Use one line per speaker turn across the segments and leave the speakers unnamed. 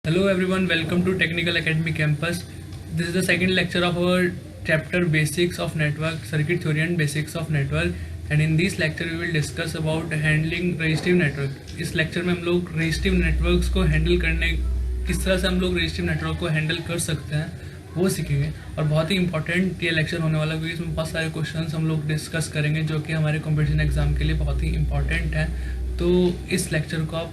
Hello everyone, welcome to Technical Academy Campus. This is the second lecture of our chapter Basics of Network, Circuit Theory and Basics of Network. And in this lecture we will discuss about handling resistive network. इस lecture में हम लोग resistive networks को handle करने किस तरह से हम लोग resistive network को हैंडल कर सकते हैं वो सीखेंगे। और बहुत ही इंपॉर्टेंट ये लेक्चर होने वाला क्योंकि इसमें बहुत सारे क्वेश्चंस हम लोग डिस्कस करेंगे जो कि हमारे कॉम्पिटिशन एग्जाम के लिए बहुत ही इंपॉर्टेंट है। तो इस लेक्चर को आप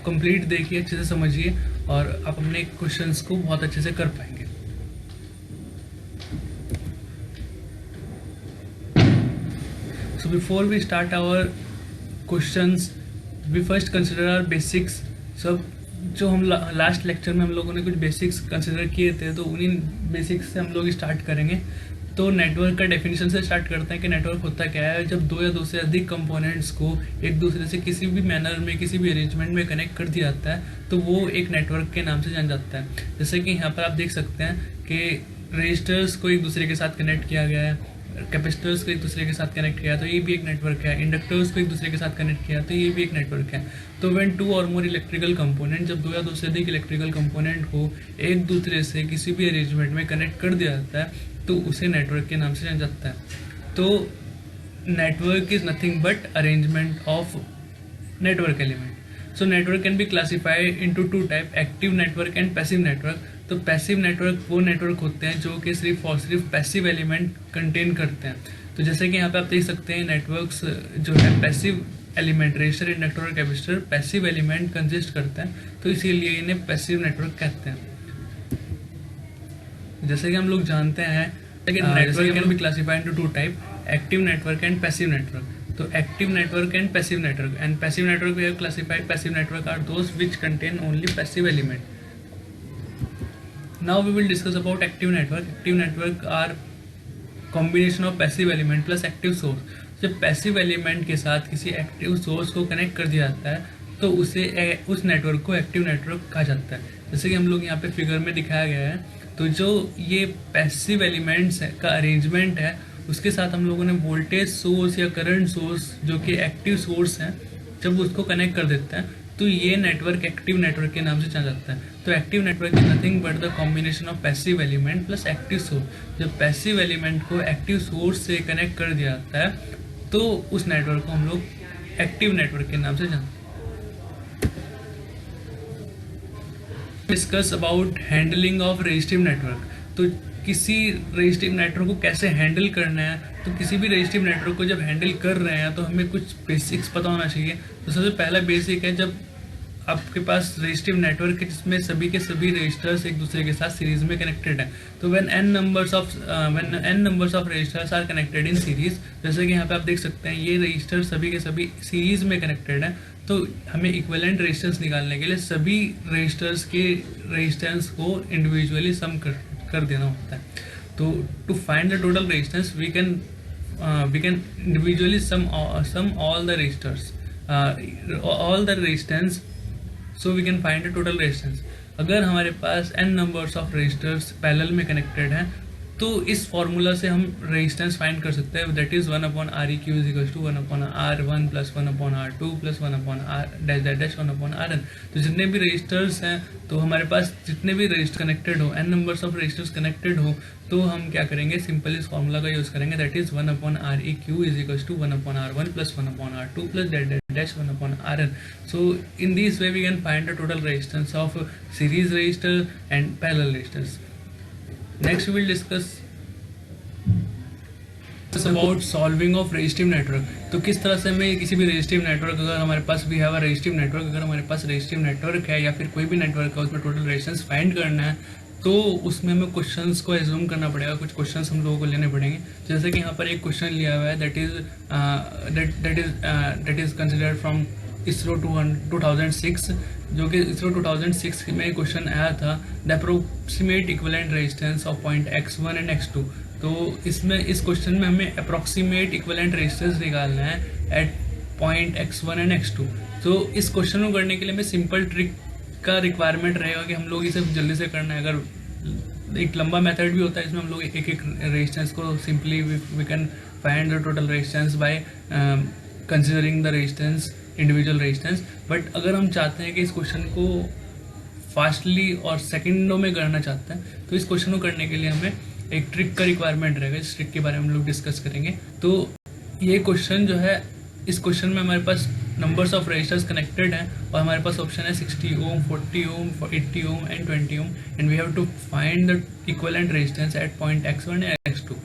कंप्लीट देखिए, अच्छे से समझिए और आप अपने क्वेश्चंस को बहुत अच्छे से कर पाएंगे। So before we start our questions, we first consider our basics. सब जो हम लास्ट लेक्चर में हम लोगों ने कुछ बेसिक्स कंसिडर किए थे तो उन्हीं बेसिक्स से हम लोग स्टार्ट करेंगे। तो नेटवर्क का डेफिनेशन से स्टार्ट करते हैं कि नेटवर्क होता क्या है। जब दो या दो से अधिक कंपोनेंट्स को एक दूसरे से किसी भी मैनर में किसी भी अरेंजमेंट में कनेक्ट कर दिया जाता है तो वो एक नेटवर्क के नाम से जाना जाता है। जैसे कि यहाँ पर आप देख सकते हैं कि रजिस्टर्स को एक दूसरे के साथ कनेक्ट किया गया है, कैपेसिटर्स को एक दूसरे के साथ कनेक्ट किया तो ये भी एक नेटवर्क है, इंडक्टर्स को एक दूसरे के साथ कनेक्ट किया तो ये भी एक नेटवर्क है। तो व्हेन टू और मोर इलेक्ट्रिकल कंपोनेंट, जब दो या दो से अधिक इलेक्ट्रिकल कंपोनेंट को एक दूसरे से किसी भी अरेंजमेंट में कनेक्ट कर दिया जाता है तो उसे नेटवर्क के नाम से जाना जाता है। तो network is nothing but arrangement of network element. So network can be classified into two type, active network and passive network. तो पैसिव नेटवर्क वो नेटवर्क होते हैं जो कि सिर्फ और सिर्फ पैसिव एलिमेंट कंटेन करते हैं। तो जैसे कि यहाँ पे आप देख सकते हैं नेटवर्क्स जो है पैसिव एलिमेंट, रेजिस्टर, इंडक्टर और कैपेसिटर पैसिव एलिमेंट कंसिस्ट करते हैं तो इसीलिए इन्हें पैसिव नेटवर्क कहते हैं। जैसे कि हम लोग जानते हैं network can be classified into two type, active network and passive network. तो active network and passive network, and passive network we have classified passive network are those which contain only passive element. Now we will discuss about active network. Active network are combination of passive element plus active source. जब passive element के साथ किसी active source को connect कर दिया जाता है तो उस नेटवर्क को एक्टिव नेटवर्क कहा जाता है। जैसे कि हम लोग यहाँ पे फिगर में दिखाया गया है, तो जो ये पैसिव एलिमेंट्स का अरेंजमेंट है उसके साथ हम लोगों ने वोल्टेज सोर्स या करंट सोर्स जो कि एक्टिव सोर्स है जब उसको कनेक्ट कर देते हैं तो ये नेटवर्क एक्टिव नेटवर्क के नाम से जाना जाता है। तो active network is nothing but the combination of passive element plus active source. जब पैसिव एलिमेंट को एक्टिव सोर्स से कनेक्ट कर दिया जाता है तो उस नेटवर्क को हम लोग एक्टिव नेटवर्क के नाम से जानते हैं। Discuss about handling of resistive network. तो किसी रेजिस्टिव नेटवर्क को कैसे हैंडल करना है, तो किसी भी रेजिस्टिव नेटवर्क को जब हैंडल कर रहे हैं तो हमें कुछ बेसिक्स पता होना चाहिए। तो सबसे पहला बेसिक है, जब आपके पास रेजिस्टिव नेटवर्क है जिसमें सभी के सभी रजिस्टर्स एक दूसरे के साथ सीरीज में कनेक्टेड है, तो when n numbers of resistors are connected in series, जैसे कि यहाँ पे आप देख सकते हैं ये रजिस्टर सभी के सभी सीरीज में कनेक्टेड है तो हमें इक्विवेलेंट रेजिस्टेंस निकालने के लिए सभी रजिस्टर्स के रेजिस्टेंस को इंडिविजुअली सम कर देना होता है। तो to find the total resistance we can individually sum all the resistors all the resistance, so we can find the total resistance। अगर हमारे पास n numbers of resistors parallel में कनेक्टेड हैं तो इस फॉर्मूला से हम रेजिस्टेंस फाइंड कर सकते हैं, that is 1/Req = 1/R1 + 1/R2 + 1/R'-1/Rn। तो जितने भी रजिस्टर्स हैं तो हमारे पास जितने भी रजिस्टर कनेक्टेड हो, n numbers of registers connected हो तो हम क्या करेंगे, सिंपल इस फॉर्मूला का यूज़ करेंगे, that is 1/Req = 1/R1 + 1/R2 + 1/Rn। So in this way we can find the total resistance of series resistor and parallel resistors। Next we will discuss about solving of resistive network। तो किस तरह से हमें किसी भी resistive network, अगर हमारे पास भी है resistive network, अगर हमारे पास resistive network है या फिर कोई भी नेटवर्क है उसमें टोटल रेजिस्टेंस फाइंड करना है तो उसमें हमें क्वेश्चंस को एज्यूम करना पड़ेगा, कुछ क्वेश्चंस हम लोगों को लेने पड़ेंगे। जैसे कि यहाँ पर एक क्वेश्चन लिया हुआ है that is considered from ISRO 2006, जो कि इसरो 2006 में क्वेश्चन आया था, the approximate equivalent resistance of point x1 and x2। तो इसमें इस क्वेश्चन में हमें अप्रोक्सीमेट इक्विवेलेंट रेजिस्टेंस निकालना है eight point x1 and x2। तो इस क्वेश्चन को करने के लिए हमें सिंपल ट्रिक का रिक्वायरमेंट रहेगा कि हम लोग इसे जल्दी से करना है। अगर एक लंबा मेथड भी होता है इसमें हम लोग एक एक रेजिस्टेंस को simply we can find the total resistance by considering the resistance individual resistance. But अगर हम चाहते हैं कि इस क्वेश्चन को फास्टली और सेकंडों में करना चाहते हैं, तो इस क्वेश्चन को करने के लिए हमें एक ट्रिक का रिक्वायरमेंट रहेगा। इस ट्रिक के बारे में हम लोग डिस्कस करेंगे। तो ये क्वेश्चन जो है, इस क्वेश्चन में हमारे पास नंबर्स ऑफ रजिस्टर्स कनेक्टेड हैं और हमारे पास ऑप्शन है 60 ohm, 40 ohm, 80 ohm and 20 ohm, and we have to find the equivalent resistance at point x1 and x2।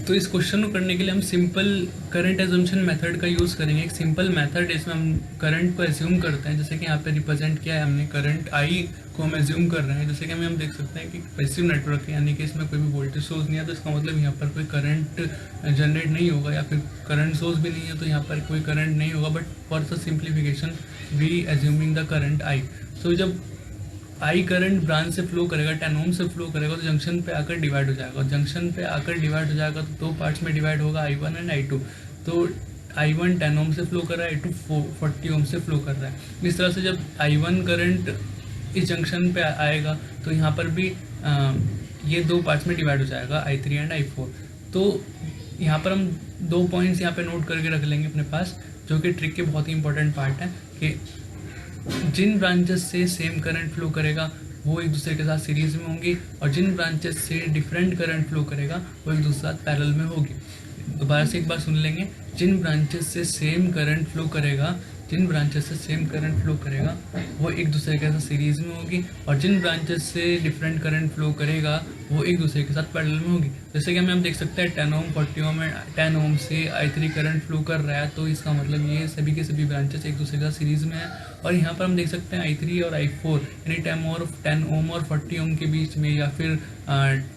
तो इस क्वेश्चन को करने के लिए हम सिंपल करंट एजम्पशन मेथड का यूज़ करेंगे। एक सिंपल मेथड है, इसमें हम करंट को एज्यूम करते हैं। जैसे कि यहाँ पे रिप्रेजेंट किया है हमने, करंट आई को हम एज्यूम कर रहे हैं। जैसे कि हम देख सकते हैं कि पैसिव नेटवर्क है, यानी कि इसमें कोई भी वोल्टेज सोर्स नहीं है, तो इसका मतलब यहाँ पर कोई करंट जनरेट नहीं होगा, या फिर करंट सोर्स भी नहीं है तो यहाँ पर कोई करंट नहीं होगा। But for the simplification we assuming the current I. So जब आई करंट ब्रांच से फ्लो करेगा, 10 ओम से फ्लो करेगा, तो जंक्शन पे आकर डिवाइड हो जाएगा, और जंक्शन पे आकर डिवाइड हो जाएगा तो 2 पार्ट्स में डिवाइड होगा, I1 एंड I2। तो I1 10 ओम से फ्लो कर रहा है, I2 40 ओम से फ्लो कर रहा है। इस तरह से जब I1 करंट इस जंक्शन पे आएगा तो यहाँ पर भी ये 2 पार्ट्स में डिवाइड हो जाएगा, I3 एंड I4। तो यहाँ पर हम 2 पॉइंट्स यहाँ पे नोट करके रख लेंगे अपने पास, जो कि ट्रिक के बहुत ही इंपॉर्टेंट पार्ट है, कि जिन ब्रांचेस से सेम करंट फ्लो करेगा वो एक दूसरे के साथ सीरीज में होंगी, और जिन ब्रांचेस से डिफरेंट करंट फ्लो करेगा वो एक दूसरे के साथ पैरेलल में होगी। दोबारा से एक बार सुन लेंगे, जिन ब्रांचेस से सेम करंट फ्लो करेगा, जिन ब्रांचेस से सेम करंट फ्लो करेगा वो एक दूसरे के साथ सीरीज में होगी, और जिन ब्रांचेस से डिफरेंट करंट फ्लो करेगा वो एक दूसरे के साथ पैरेलल में होगी। जैसे कि हम देख सकते हैं 10 ओम, 40 ओम एंड 10 ओम से I3 करंट फ्लो कर रहा है, तो इसका मतलब ये सभी के सभी ब्रांचेस एक दूसरे के साथ सीरीज में है। और यहाँ पर हम देख सकते हैं I3 और I4 यानी 10 ओम और 40 ओम के बीच में, या फिर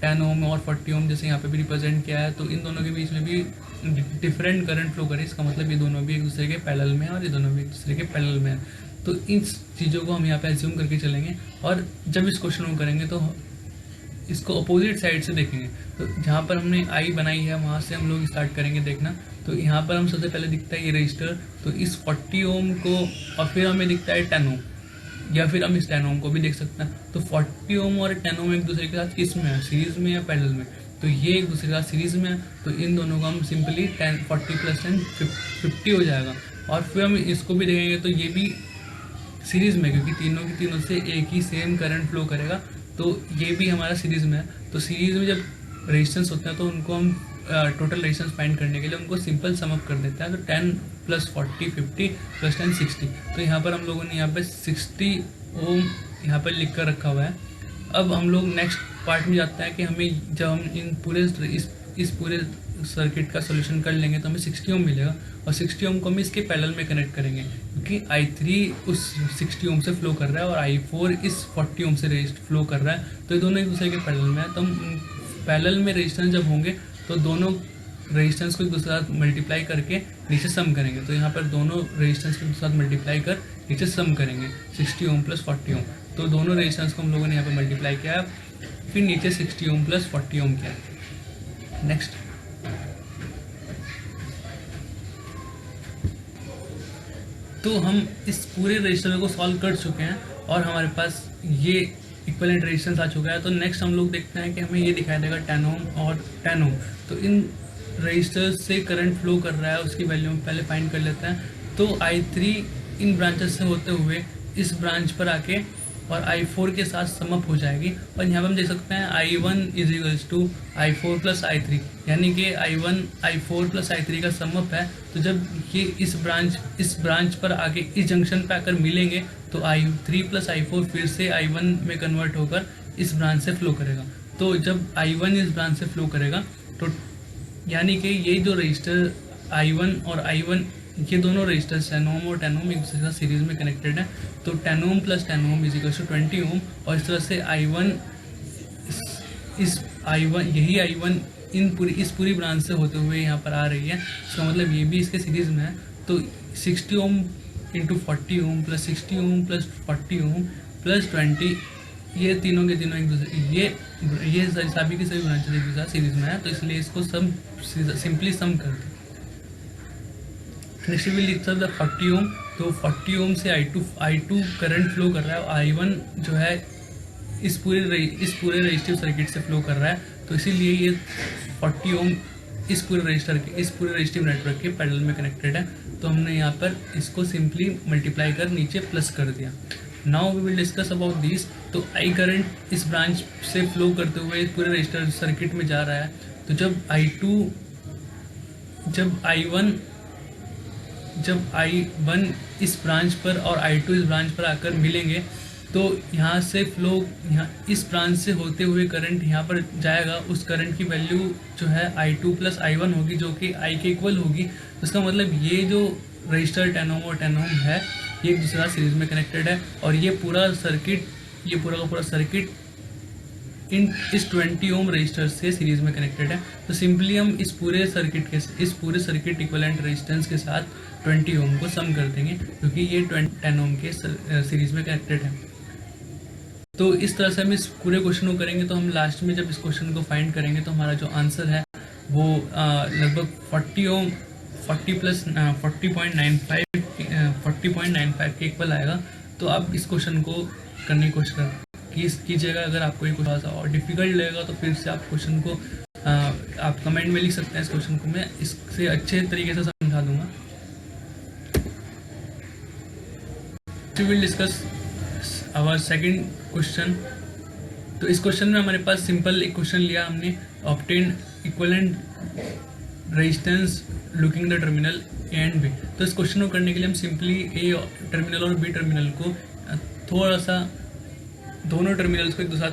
10 ओम और 40 ओम जैसे यहाँ पे भी रिप्रेजेंट किया है, तो इन दोनों के बीच में भी डिफरेंट करंट फ्लो करे। इसका मतलब ये दोनों भी एक दूसरे के पैरेलल में है, और ये दोनों भी एक दूसरे के पैरेलल में है। तो इन चीज़ों को हम यहाँ पे एज्यूम करके चलेंगे, और जब इस क्वेश्चन को करेंगे तो इसको अपोजिट साइड से देखेंगे। तो जहाँ पर हमने आई बनाई है वहाँ से हम लोग स्टार्ट करेंगे देखना। तो यहाँ पर हम सबसे पहले दिखता है ये रजिस्टर, तो इस 40 ओम को, और फिर हमें दिखता है 10 ओम, या फिर हम इस 10 ओम को भी देख सकते हैं। तो 40 ओम और 10 ओम एक दूसरे के साथ किस में है, सीरीज में या पैरेलल में? तो ये एक दूसरे के साथ सीरीज में है, तो इन दोनों को हम सिंपली 40 + 10 50 हो जाएगा। और फिर हम इसको भी देखेंगे तो ये भी सीरीज में, क्योंकि तीनों से एक ही सेम करंट फ्लो करेगा, तो ये भी हमारा सीरीज में है। तो सीरीज में जब रेजिस्टेंस होते हैं तो उनको हम टोटल रेजिस्टेंस फाइंड करने के लिए उनको सिंपल सम अप कर देते हैं। तो 10 + 40 50 + 10 60। तो यहाँ पर हम लोगों ने यहाँ पे 60 ओम यहाँ पर लिख कर रखा हुआ है। अब हम लोग नेक्स्ट पार्ट में जाता है कि हमें जब हम इन पूरे इस पूरे सर्किट का सोल्यूशन कर लेंगे तो हमें 60 ओम मिलेगा, और 60 ओम को हम इसके पैरेलल में कनेक्ट करेंगे, क्योंकि I3 उस 60 ओम से फ्लो कर रहा है और I4 इस 40 ओम से फ्लो कर रहा है, तो ये दोनों एक दूसरे के पैरेलल में है। तो हम पैरेलल में रेजिस्टेंस जब होंगे तो दोनों रेजिस्टेंस को एक दूसरे साथ मल्टीप्लाई करके नीचे सम करेंगे। तो यहाँ पर दोनों रेजिस्टेंस को एक दूसरे साथ मल्टीप्लाई कर नीचे सम करेंगे, 60 ओम + 40 ओम। तो दोनों रेजिस्टेंस को हम लोगों ने यहाँ पर मल्टीप्लाई किया, फिर नीचे 60 ओम + 40 ओम किया। नेक्स्ट, तो हम इस पूरे रजिस्टर को सॉल्व कर चुके हैं और हमारे पास ये इक्विवेलेंट रेजिस्टेंस आ चुका है। तो नेक्स्ट हम लोग देखते हैं कि हमें ये दिखाई देगा 10 ओम और 10 ओम। तो इन रजिस्टर्स से करंट फ्लो कर रहा है, उसकी वैल्यू हम पहले फाइंड कर लेते हैं। तो I3 इन ब्रांचेस से होते हुए इस ब्रांच पर आके और I4 के साथ समअप हो जाएगी, और यहाँ पर हम देख सकते हैं I1 = I4 + I3, यानी कि I4 + I3 का समअप है। तो जब ये इस ब्रांच पर आके इस जंक्शन पे आकर मिलेंगे तो I3 + I4 फिर से I1 में कन्वर्ट होकर इस ब्रांच से फ्लो करेगा। तो जब I1 इस ब्रांच से फ्लो करेगा तो यानी कि ये जो रजिस्टर I1 और I1 ये दोनों रजिस्टर्स 10 ओम और 10 ओम एक दूसरे के साथ सीरीज में कनेक्टेड है। तो 10 ओम + 10 ओम = 20 ओम, और इस तरह से यही I1 इस पूरी ब्रांच से होते हुए यहाँ पर आ रही है। इसका मतलब ये भी इसके सीरीज में है। तो 60 ओम × 40 ओम + 60 ओम + 40 ओम + 20, ये तीनों के तीनों एक दूसरे ये सभी की सभी ब्रांचेस एक दूसरे सीरीज में है, तो इसलिए इसको सिंपली सम कर दे। नेक्स्ट विल लिख सकते 40 ओम। तो 40 ओम से I2 करंट फ्लो कर रहा है, और I1 जो है इस पूरे रजिस्टिव सर्किट से फ्लो कर रहा है। तो इसीलिए ये 40 ओम इस पूरे रजिस्टिव नेटवर्क के पैरेलल में कनेक्टेड है। तो हमने यहाँ पर इसको सिंपली मल्टीप्लाई कर नीचे प्लस कर दिया। Now we will discuss about this. तो आई करंट इस ब्रांच से फ्लो करते हुए इस पूरे रजिस्टर सर्किट में जा रहा है। तो जब I1 इस ब्रांच पर और I2 इस ब्रांच पर आकर मिलेंगे, तो यहाँ से फ्लो, यहाँ इस ब्रांच से होते हुए करंट यहाँ पर जाएगा। उस करंट की वैल्यू जो है I2 प्लस I1 होगी, जो कि I के इक्वल होगी। तो इसका मतलब ये जो रजिस्टर 10 ओम और 10 ओम है, ये एक दूसरा सीरीज में कनेक्टेड है। और ये पूरा का पूरा सर्किट इस 20 ओम रजिस्टर से सीरीज में कनेक्टेड है। तो सिंपली हम इस पूरे सर्किट इक्विवेलेंट रेजिस्टेंस के साथ 20 ओम को सम कर देंगे, क्योंकि ये 10 ओम के सीरीज में कनेक्टेड है। तो इस तरह से हम इस पूरे क्वेश्चन को करेंगे। तो हम लास्ट में जब इस क्वेश्चन को फाइंड करेंगे तो हमारा जो आंसर है वो लगभग 40 प्लस 40.95 के इक्वल आएगा। तो आप इस क्वेश्चन को करने की कोशिश कीजिएगा। अगर आपको ये थोड़ा सा और डिफिकल्ट लगेगा तो फिर से आप क्वेश्चन को आप कमेंट में लिख सकते हैं। इस क्वेश्चन को मैं इससे अच्छे तरीके से समझा दूंगा। We will discuss our second question. तो इस क्वेश्चन में हमारे पास सिंपल एक क्वेश्चन लिया हमने, obtain equivalent resistance looking the terminal A and B. तो इस क्वेश्चन को करने के लिए हम सिंपली ए टर्मिनल और बी टर्मिनल को थोड़ा सा, दोनों टर्मिनल्स को एक दूसरा,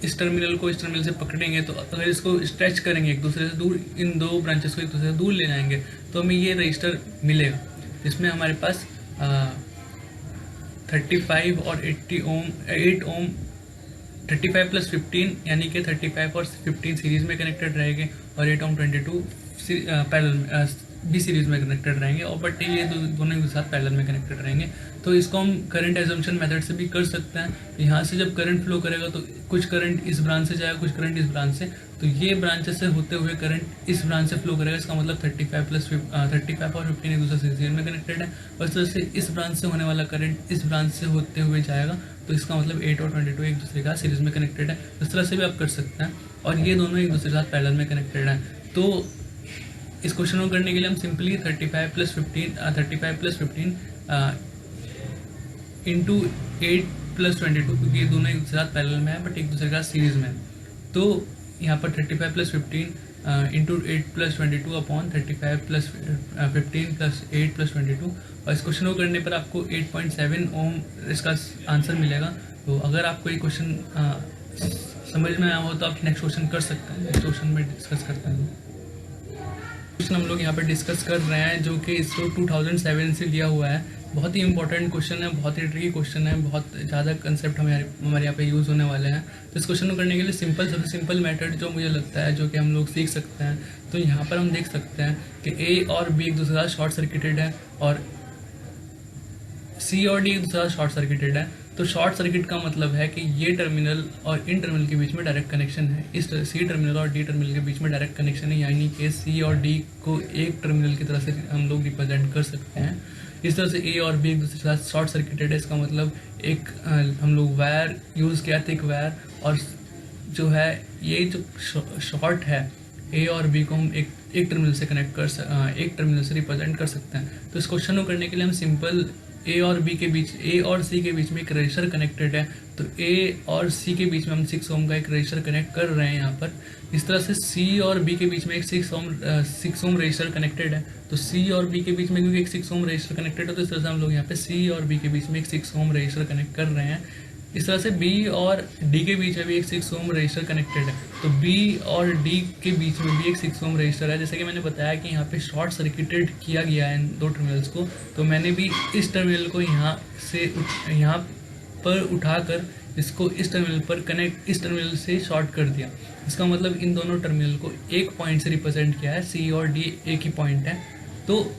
इस टर्मिनल को इस टर्मिनल से पकड़ेंगे। तो अगर इसको स्ट्रेच करेंगे एक दूसरे से दूर, इन दो ब्रांचेस को एक दूसरे से दूर ले जाएंगे, तो हमें ये रजिस्टर मिलेगा। इसमें हमारे पास 35 और 8 ओम 35 प्लस 15 यानी कि 35 और 15 सीरीज में कनेक्टेड रहेंगे, और 8 ओम 22 पैरेलल बी सीरीज में कनेक्टेड रहेंगे। और बट ये दोनों के साथ पैरेलल में कनेक्टेड रहेंगे। तो इसको हम करंट एजम्पशन मेथड से भी कर सकते हैं। यहाँ से जब करंट फ्लो करेगा तो कुछ करंट इस ब्रांच से जाएगा, कुछ करंट इस ब्रांच से। तो ये ब्रांचेस से होते हुए करंट इस ब्रांच से फ्लो करेगा। इसका मतलब 35 और 15 एक दूसरे सीरीज में कनेक्टेड है। और इस तरह से इस ब्रांच से होने वाला करंट इस ब्रांच से होते हुए जाएगा। तो इसका मतलब 8 और 22 एक दूसरे का सीरीज में कनेक्टेड है। इस तरह से भी आप कर सकते हैं। और ये दोनों एक दूसरे के साथ पैरेलल में कनेक्टेड है। तो इस क्वेश्चन को करने के लिए हम सिंपली 35 प्लस 15 इंटू 8 प्लस 22, क्योंकि ये दोनों एक दूसरे साथ पैरेलल में है बट एक दूसरे का सीरीज में है। तो यहाँ पर 35 plus 15 into 8 plus 22 upon 35 plus 15 plus 8 plus 22। और इस क्वेश्चन को करने पर आपको 8.7 ओम इसका आंसर मिलेगा। तो अगर आपको ये क्वेश्चन समझ में आया हो तो आप नेक्स्ट क्वेश्चन कर सकते हैं। नेक्स्ट क्वेश्चन में डिस्कस करते हैं। क्वेश्चन हम लोग यहाँ पर डिस्कस कर रहे हैं जो कि इसरो 2007 से लिया हुआ है। बहुत ही इंपॉर्टेंट क्वेश्चन है, बहुत ही ट्रिकी क्वेश्चन है, बहुत ज़्यादा कंसेप्ट हमारे यहाँ पे यूज़ होने वाले हैं। तो इस क्वेश्चन को करने के लिए सबसे सिंपल मेथड जो मुझे लगता है, जो कि हम लोग सीख सकते हैं। तो यहाँ पर हम देख सकते हैं कि ए और बी एक दूसरे का शॉर्ट सर्किटेड है, और सी और डी एक दूसरा शॉर्ट सर्किटेड है। तो शॉर्ट सर्किट का मतलब है कि ये टर्मिनल और इन टर्मिनल के बीच में डायरेक्ट कनेक्शन है। इस सी टर्मिनल और डी टर्मिनल के बीच में डायरेक्ट कनेक्शन है, यानी कि सी और डी को एक टर्मिनल की तरह से हम लोग रिप्रेजेंट कर सकते हैं। इस तरह से ए और बी एक दूसरे के साथ शॉर्ट सर्किटेड है। इसका मतलब एक हम लोग वायर यूज़ किया, थिक वायर, और जो है ये जो शॉर्ट है ए और बी को हम एक टर्मिनल से एक टर्मिनल से रिप्रेजेंट कर सकते हैं। तो इस क्वेश्चन को करने के लिए हम सिंपल ए और सी के बीच में एक रजिस्टर कनेक्टेड है। तो ए और सी के बीच में हम 6 ओम का एक रजिस्टर कनेक्ट कर रहे हैं यहाँ पर। इस तरह से सी और बी के बीच में एक 6 ओम रजिस्टर कनेक्टेड है। तो सी और बी के बीच में क्योंकि एक 6 ओम रजिस्टर कनेक्टेड है, तो इस तरह से हम लोग यहाँ पे सी और बी के बीच में एक 6 ओम रजिस्टर कनेक्ट कर रहे हैं। इस तरह से बी और डी के बीच में भी एक 6 ओम रजिस्टर कनेक्टेड है। तो बी और डी के बीच में भी एक 6 ओम रजिस्टर है। जैसे कि मैंने बताया कि यहाँ पे शॉर्ट सर्किटेड किया गया है इन दो टर्मिनल्स को। तो मैंने भी इस टर्मिनल को यहाँ पर उठाकर इसको इस टर्मिनल से शॉर्ट कर दिया। इसका मतलब इन दोनों टर्मिनल को एक पॉइंट से रिप्रेजेंट किया है। सी और डी एक ही पॉइंट है। तो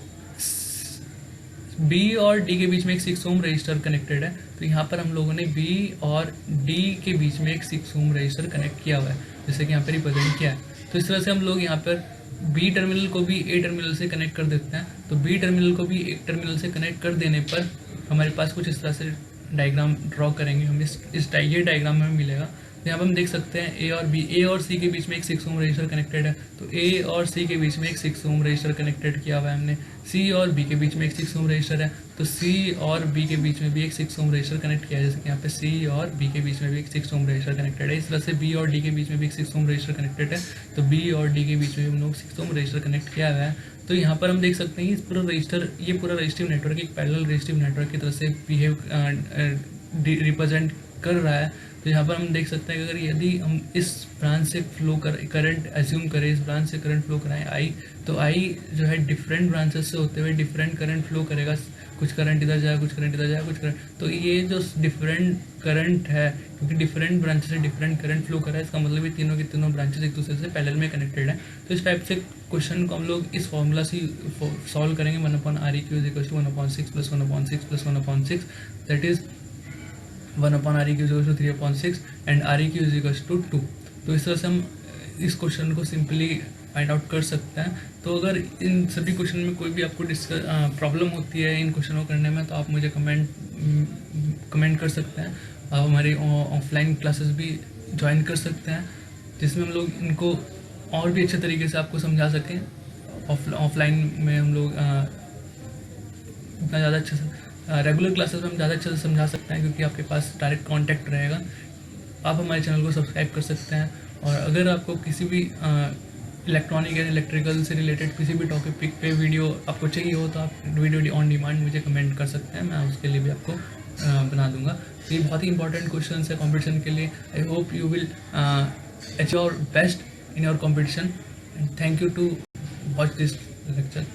बी और डी के बीच में एक 6 ओम रजिस्टर कनेक्टेड है। तो यहाँ पर हम लोगों ने बी और डी के बीच में एक 6 ओम रजिस्टर कनेक्ट किया हुआ है, जैसे कि यहाँ पर रिप्रेजेंट किया है। तो इस तरह से हम लोग यहाँ पर बी टर्मिनल को भी ए टर्मिनल से कनेक्ट कर देते हैं। तो बी टर्मिनल को भी एक टर्मिनल से कनेक्ट कर देने पर हमारे पास कुछ इस तरह से डायग्राम ड्रॉ करेंगे हम। ये डायग्राम हमें मिलेगा। तो यहाँ पर हम देख सकते हैं ए और सी के बीच में एक 6 ओम रजिस्टर कनेक्टेड है, तो ए और सी के बीच में एक 6 ओम रजिस्टर कनेक्टेड किया हुआ है हमने। सी और बी के बीच में एक 6 ओम रजिस्टर है, तो सी और बी के बीच में भी एक 6 ओम रजिस्टर कनेक्ट किया है, जैसे कि यहाँ पे सी और बी के बीच में भी एक 6 ओम रजिस्टर कनेक्टेड है। इस तरह से बी और डी के बीच में भी एक 6 ओम रजिस्टर कनेक्टेड है, तो बी और डी के बीच में हम लोग 6 ओम रजिस्टर कनेक्ट किया हुआ है। तो यहाँ पर हम देख सकते हैं ये पूरा रजिस्टिव नेटवर्क एक पैरेलल रजिस्टिव नेटवर्क की तरह से बिहेव रिप्रेजेंट कर रहा है। तो यहाँ पर हम देख सकते हैं कि अगर यदि हम इस ब्रांच से फ्लो कर करंट एज्यूम करें, इस ब्रांच से करंट फ्लो कराएं आई, तो आई जो है डिफरेंट ब्रांचेस से होते हुए डिफरेंट करंट फ्लो करेगा। कुछ करंट इधर जाए, कुछ करंट इधर जाए, कुछ करंट, तो ये जो डिफरेंट करंट है, क्योंकि डिफरेंट ब्रांचेस से डिफरेंट करंट फ्लो कर रहा है, इसका मतलब ये तीनों के तीनों ब्रांचेस एक दूसरे से पैरेलल में कनेक्टेड है। तो इस टाइप से क्वेश्चन को हम लोग इस फॉर्मूला से सॉल्व करेंगे, 1/ReQ = 1/6 + 1/6 + 1/6, that is 1/ReQ = 3/6 and ReQ = 2। तो इस तरह से हम इस क्वेश्चन को सिंपली फाइंड आउट कर सकते हैं। तो अगर इन सभी क्वेश्चन में कोई भी आपको प्रॉब्लम होती है इन क्वेश्चनों को करने में, तो आप मुझे कमेंट कर सकते हैं। आप हमारी ऑफलाइन क्लासेस भी ज्वाइन कर सकते हैं, जिसमें हम लोग इनको और भी अच्छे तरीके से आपको समझा सकें। ऑफलाइन में हम लोग इतना ज़्यादा अच्छे से रेगुलर क्लासेस में हम ज़्यादा अच्छे से समझा सकते हैं, क्योंकि आपके पास डायरेक्ट कांटेक्ट रहेगा। आप हमारे चैनल को सब्सक्राइब कर सकते हैं, और अगर आपको किसी भी इलेक्ट्रॉनिक या इलेक्ट्रिकल से रिलेटेड किसी भी टॉपिक पे वीडियो आपको चाहिए हो, तो आप वीडियो ऑन डिमांड मुझे कमेंट कर सकते हैं, मैं उसके लिए भी आपको बना दूंगा। तो ये बहुत ही इंपॉर्टेंट क्वेश्चन है कॉम्पिटिशन के लिए। I hope you will achieve your best in your competition, and thank you to watch this lecture.